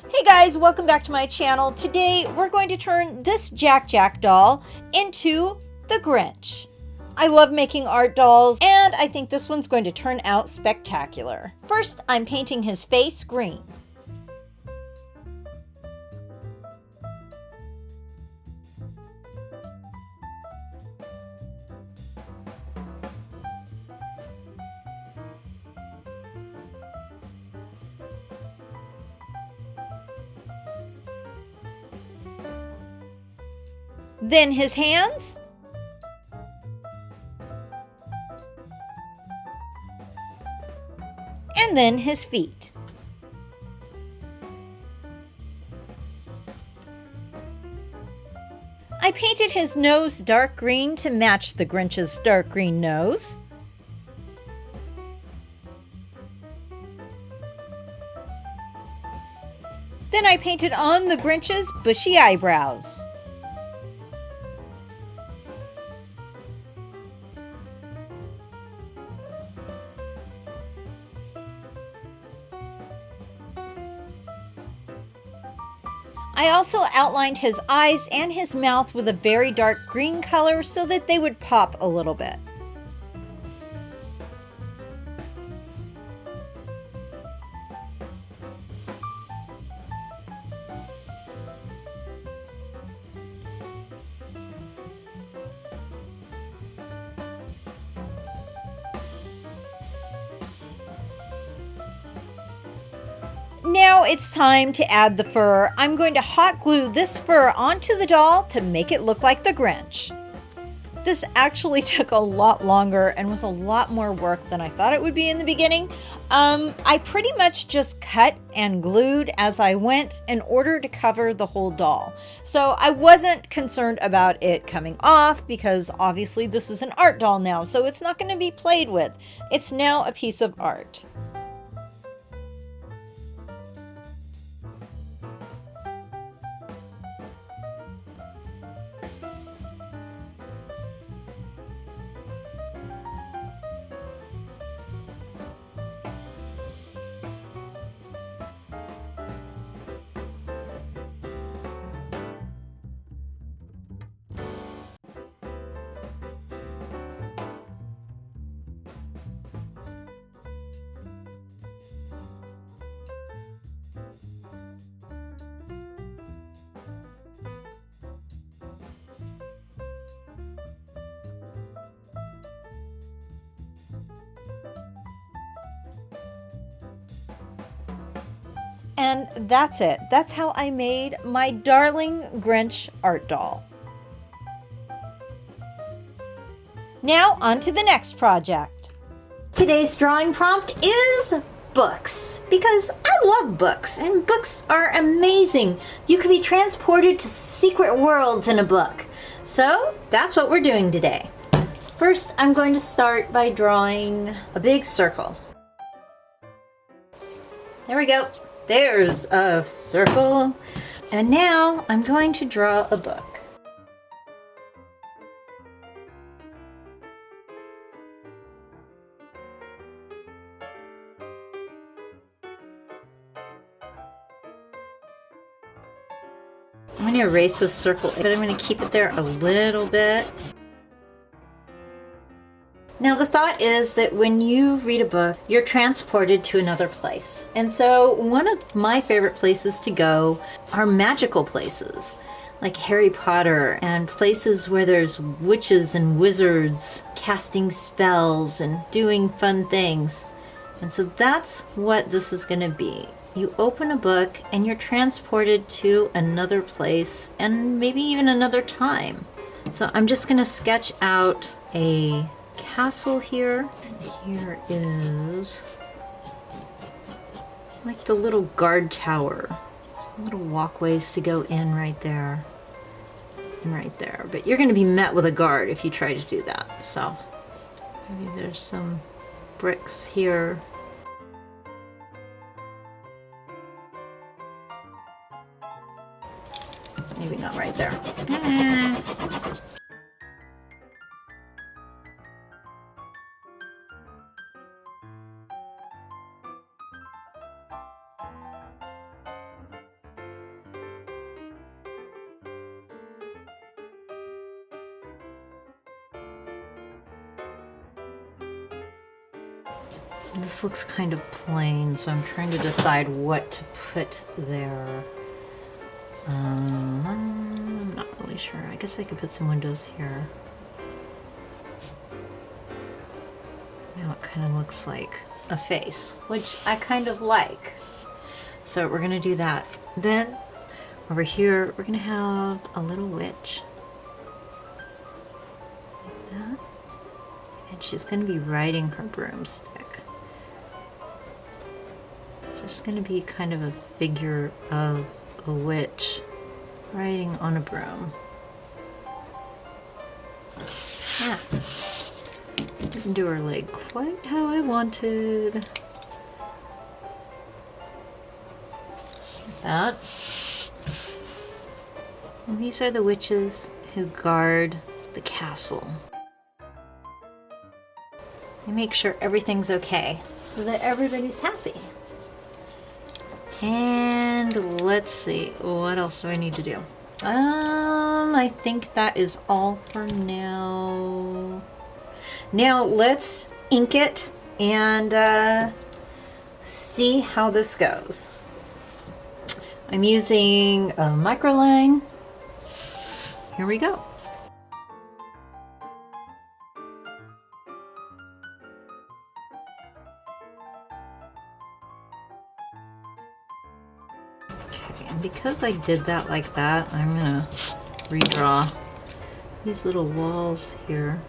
Hey guys, welcome back to my channel. Today we're going to turn this Jack doll into the Grinch. I love making art dolls, and I think this one's going to turn out spectacular. First, I'm painting his face green. Then his hands. And then his feet. I painted his nose dark green to match the Grinch's dark green nose. Then I painted on the Grinch's bushy eyebrows. I also outlined his eyes and his mouth with a very dark green color so that they would pop a little bit. Now it's time to add the fur. I'm going to hot glue this fur onto the doll to make it look like the Grinch. This actually took a lot longer and was a lot more work than I thought it would be in the beginning. I pretty much just cut and glued as I went in order to cover the whole doll. So I wasn't concerned about it coming off because obviously this is an art doll now, so it's not going to be played with. It's now a piece of art. And that's it. That's how I made my darling Grinch art doll. Now on to the next project. Today's drawing prompt is books, because I love books and books are amazing. You can be transported to secret worlds in a book. So that's what we're doing today. First, I'm going to start by drawing a big circle. There we go. There's a circle. And now I'm going to draw a book. I'm going to erase this circle, but I'm going to keep it there a little bit. Now the thought is that when you read a book, you're transported to another place. And so one of my favorite places to go are magical places, like Harry Potter, and places where there's witches and wizards casting spells and doing fun things. And so that's what this is going to be. You open a book and you're transported to another place and maybe even another time. So I'm just going to sketch out a castle here, and here is like the little guard tower. There's little walkways to go in right there and right there, but you're going to be met with a guard if you try to do that. So maybe there's some bricks here. Maybe not right there. This looks kind of plain, so I'm trying to decide what to put there. I'm not really sure. I guess I could put some windows here. Now it kind of looks like a face, which I kind of like. So we're gonna do that. Then over here, we're gonna have a little witch. Like that. And she's gonna be riding her broomstick. It's just gonna be kind of a figure of a witch riding on a broom. Yeah. Didn't do her leg quite how I wanted. Like that. And these are the witches who guard the castle. They make sure everything's okay so that everybody's happy. And let's see, what else do I need to do? I think that is all for now. Now let's ink it and see how this goes. I'm using a microline. Here we go. Okay, and because I did that like that, I'm gonna redraw these little walls here.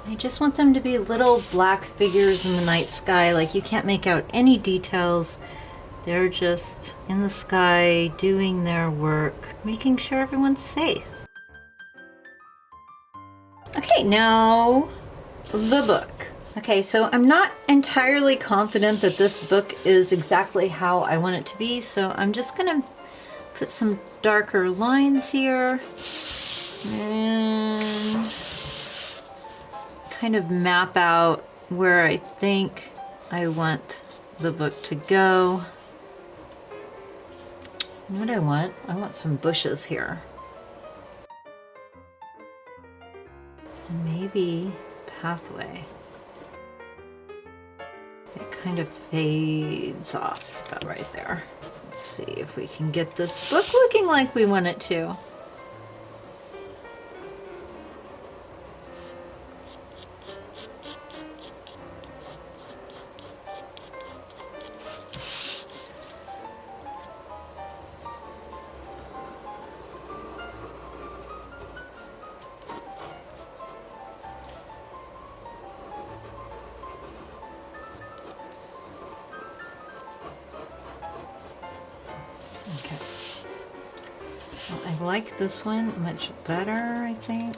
I just want them to be little black figures in the night sky. Like, you can't make out any details. They're just in the sky doing their work, making sure everyone's safe. Okay, now the book. Okay, so I'm not entirely confident that this book is exactly how I want it to be, so I'm just gonna put some darker lines here and kind of map out where I think I want the book to go. And what I want some bushes here. And maybe pathway. It kind of fades off that right there. Let's see if we can get this book looking like we want it to. Okay. Well, I like this one much better, I think.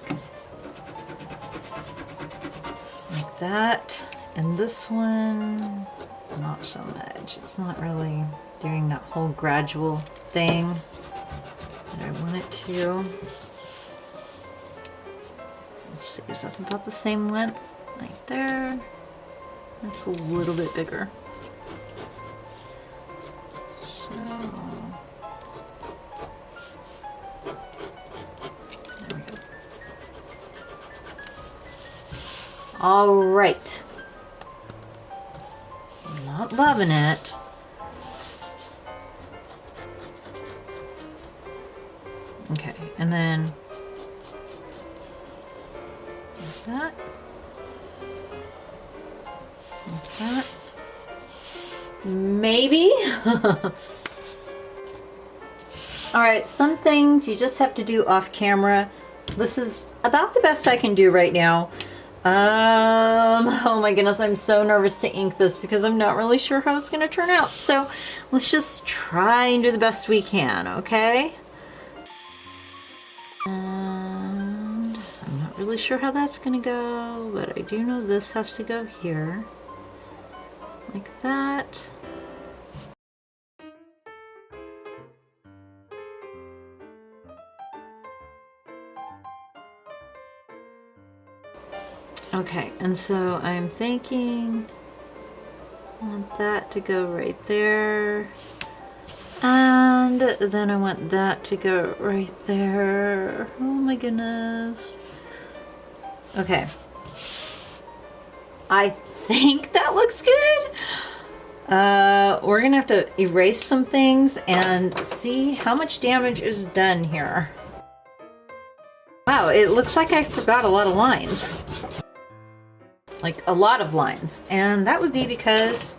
Like that. And this one, not so much. It's not really doing that whole gradual thing that I want it to. Let's see, is that about the same length? Right there. That's a little bit bigger. All right. I'm not loving it. and then like that. Like that. Maybe. All right, some things you just have to do off camera. This is about the best I can do right now. Oh my goodness, I'm so nervous to ink this because I'm not really sure how it's gonna turn out. So let's just try and do the best we can, okay? And I'm not really sure how that's gonna go, but I do know this has to go here. Like that. Okay, and so I'm thinking I want that to go right there. And then I want that to go right there. Oh my goodness. Okay. I think that looks good. We're gonna have to erase some things and see how much damage is done here. Wow, it looks like I forgot a lot of lines. Like a lot of lines, and that would be because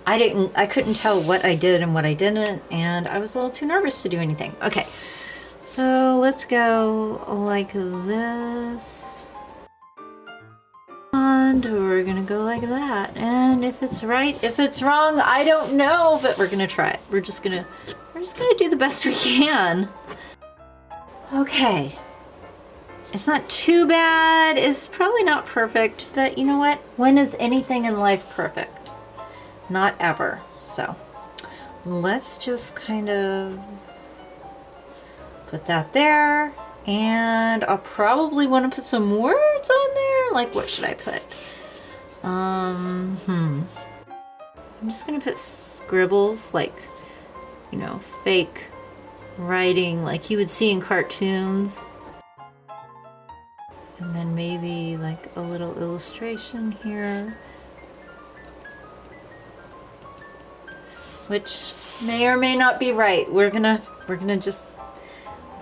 I couldn't tell what I did and what I didn't, and I was a little too nervous to do anything. Okay, so let's go like this, and we're gonna go like that, and if it's right, if it's wrong, I don't know, but we're gonna try it. We're just gonna do the best we can. Okay. It's not too bad. It's probably not perfect, but you know what? When is anything in life perfect? Not ever. So let's just kind of put that there, and I'll probably want to put some words on there. Like, what should I put? I'm just gonna put scribbles, like, you know, fake writing like you would see in cartoons. And then maybe like a little illustration here, which may or may not be right. We're gonna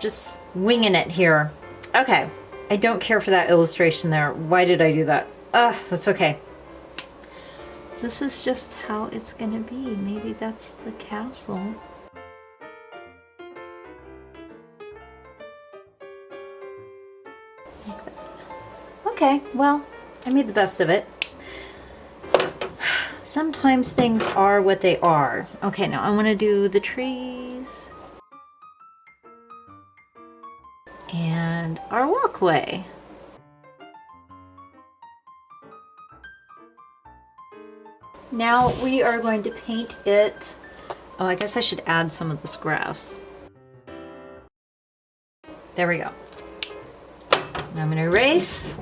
just winging it here. Okay, I don't care for that illustration there. Why did I do that? Ugh, that's okay. This is just how it's gonna be. Maybe that's the castle. Okay, well, I made the best of it. Sometimes things are what they are. Okay, now I want to do the trees and our walkway. Now we are going to paint it. Oh, I guess I should add some of this grass. There we go. Now I'm going to erase.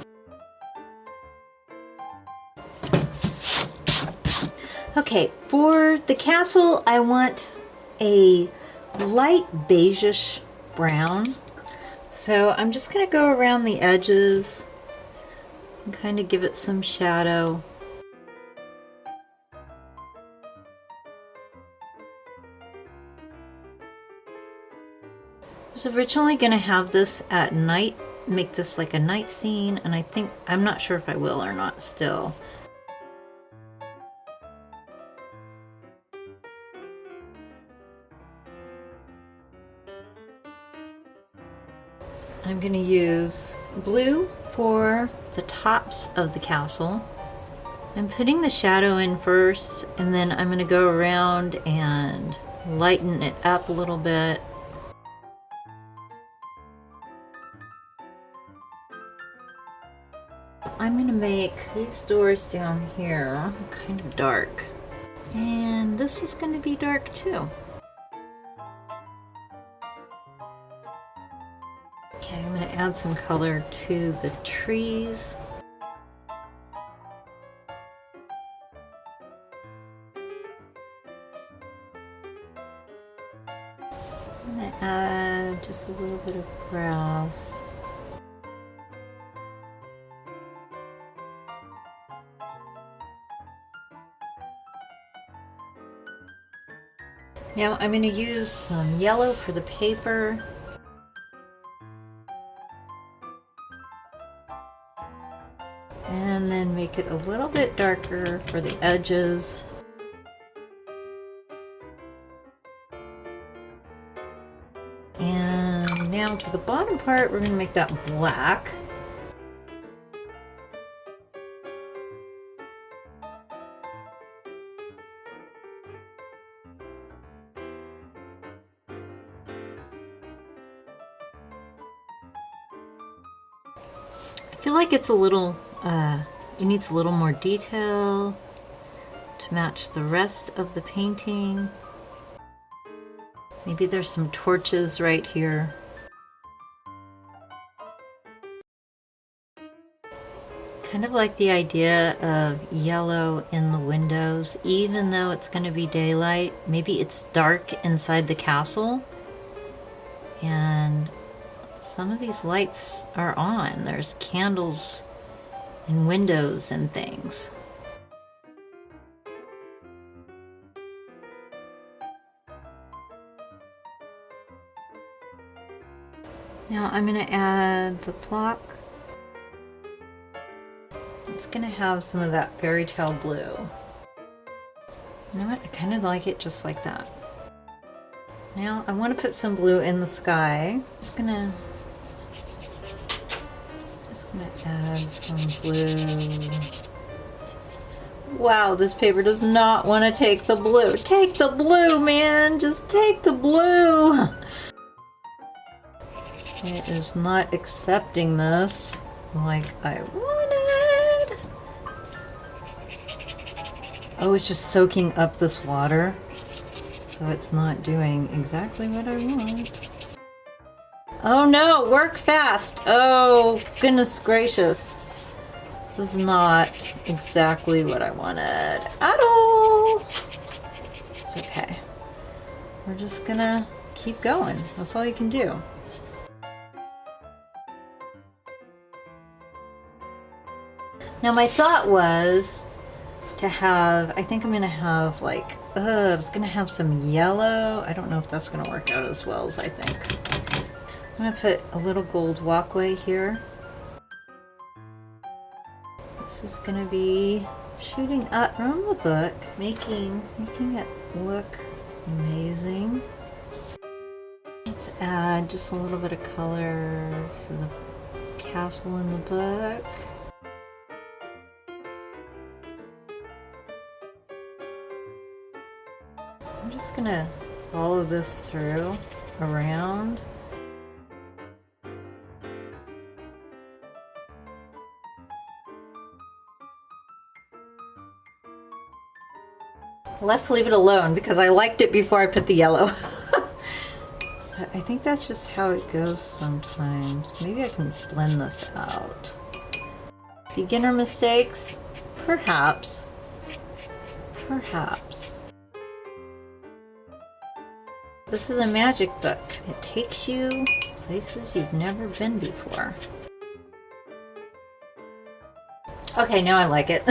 Okay, for the castle, I want a light beigeish brown. So I'm just going to go around the edges and kind of give it some shadow. I was originally going to have this at night, make this like a night scene, and I'm not sure if I will or not still. I'm going to use blue for the tops of the castle. I'm putting the shadow in first, and then I'm going to go around and lighten it up a little bit. I'm going to make these doors down here kind of dark. And this is going to be dark too. Okay, I'm going to add some color to the trees. I'm going to add just a little bit of grass. Now I'm going to use some yellow for the paper. And then make it a little bit darker for the edges. And now for the bottom part, we're going to make that black. I feel like it's a little, it needs a little more detail to match the rest of the painting. Maybe there's some torches right here. Kind of like the idea of yellow in the windows, even though it's going to be daylight. Maybe it's dark inside the castle, and some of these lights are on. There's candles and windows and things. Now I'm going to add the clock. It's going to have some of that fairy tale blue. You know what? I kind of like it just like that. Now I want to put some blue in the sky. Just gonna add some blue. Wow, this paper does not want to take the blue. Take the blue, man! Just take the blue! It is not accepting this like I wanted. Oh, it's just soaking up this water. So it's not doing exactly what I want. Oh no, work fast. Oh, goodness gracious. This is not exactly what I wanted at all. It's okay. We're just gonna keep going. That's all you can do. Now my thought was to have, I think I'm gonna have like, I was gonna have some yellow. I don't know if that's gonna work out as well as I think. I'm gonna put a little gold walkway here. This is gonna be shooting up from the book, making it look amazing. Let's add just a little bit of color to the castle in the book. I'm just gonna follow this through around. Let's leave it alone because I liked it before I put the yellow. But I think that's just how it goes sometimes. Maybe I can blend this out. Beginner mistakes? Perhaps. Perhaps. This is a magic book. It takes you places you've never been before. Okay, now I like it.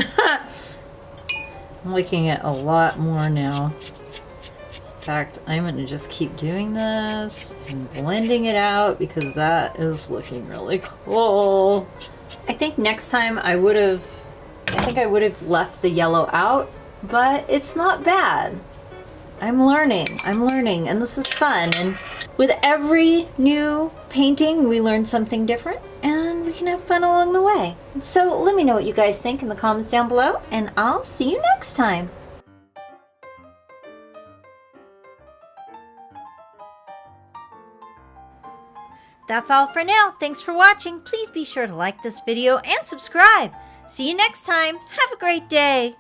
I'm liking it a lot more now. In fact, I'm going to just keep doing this and blending it out because that is looking really cool. I think next time I would have left the yellow out, but it's not bad. I'm learning, and this is fun. And with every new painting, we learn something different, and we can have fun along the way. So let me know what you guys think in the comments down below, and I'll see you next time. That's all for now. Thanks for watching. Please be sure to like this video and subscribe. See you next time. Have a great day.